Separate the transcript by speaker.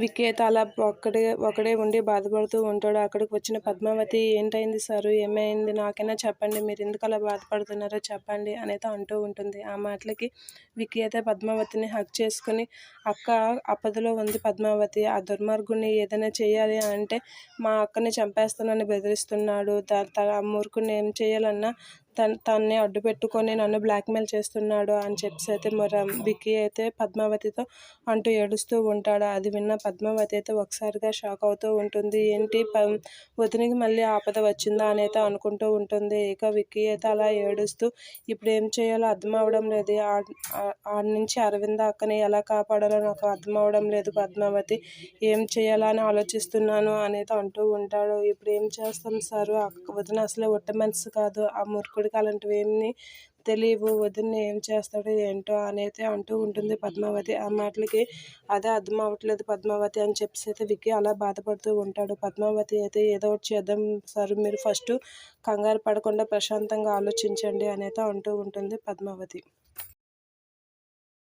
Speaker 1: విక్కీ అయితే అలా ఒకడే ఉండి బాధపడుతూ ఉంటాడు. అక్కడికి వచ్చిన పద్మావతి, ఏంటైంది సారు, ఏమైంది, నాకైనా చెప్పండి, మీరు ఎందుకు అలా బాధపడుతున్నారో చెప్పండి అనేది అంటూ ఉంటుంది. ఆ మాటలకి విక్కీ అయితే పద్మావతిని హగ్ చేసుకుని, అక్క ఆపదలో ఉంది పద్మావతి, ఆ దుర్మార్గుడిని ఏదైనా చేయాలి అంటే మా అక్కని చంపేస్తానని బెదిరిస్తున్నాడు, ఆ మూర్ఖుడిని ఏం చేయాలన్నా తన్నే అడ్డు పెట్టుకొని నన్ను బ్లాక్మెయిల్ చేస్తున్నాడు అని చెప్పేసి అయితే విక్కీ అయితే పద్మావతితో అంటూ ఏడుస్తూ ఉంటాడు. అది విన్న పద్మావతి అయితే ఒకసారిగా షాక్ అవుతూ ఉంటుంది. ఏంటి వదినకి మళ్ళీ ఆపద వచ్చిందా అని అయితే అనుకుంటూ ఉంటుంది. ఇక విక్కీ అయితే అలా ఏడుస్తూ ఇప్పుడు ఏం చేయాలో అర్థం అవడం లేదు, ఆడ నుంచి అరవింద అక్కని ఎలా కాపాడాలో నాకు అర్థం అవడం లేదు పద్మావతి, ఏం చేయాలా అని ఆలోచిస్తున్నాను అనేది అంటూ ఉంటాడు. ఇప్పుడు ఏం చేస్తాం సారు, వదిన అసలు ఒట్టి మనసు కాదు, ఆ మూర్ఖుడికి అలాంటివి ఏమీ తెలియవు, వదిన్ని ఏం చేస్తాడో ఏంటో అనేది అంటూ ఉంటుంది పద్మావతి. ఆ మాటలకి అదే అర్థం అవ్వట్లేదు పద్మావతి అని చెప్పేసి అయితే విక్కీ అలా బాధపడుతూ ఉంటాడు. పద్మావతి అయితే ఏదో ఒకటి చేద్దాం సార్, మీరు ఫస్ట్ కంగారు పడకుండా ప్రశాంతంగా ఆలోచించండి అనేది అంటూ ఉంటుంది పద్మావతి.